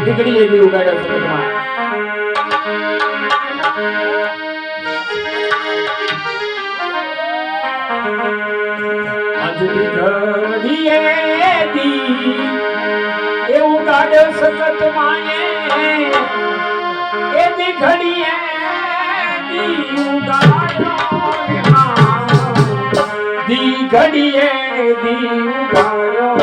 દીકરી એવી ઉગાડ્યા સગતમાં આજની ઘડીએ દી એ ઉગાડ્યો સગતમાં એ દી ઘડીએ દી ઉગાડ્યો દી ઘડીએ દી ઉગાડ્યો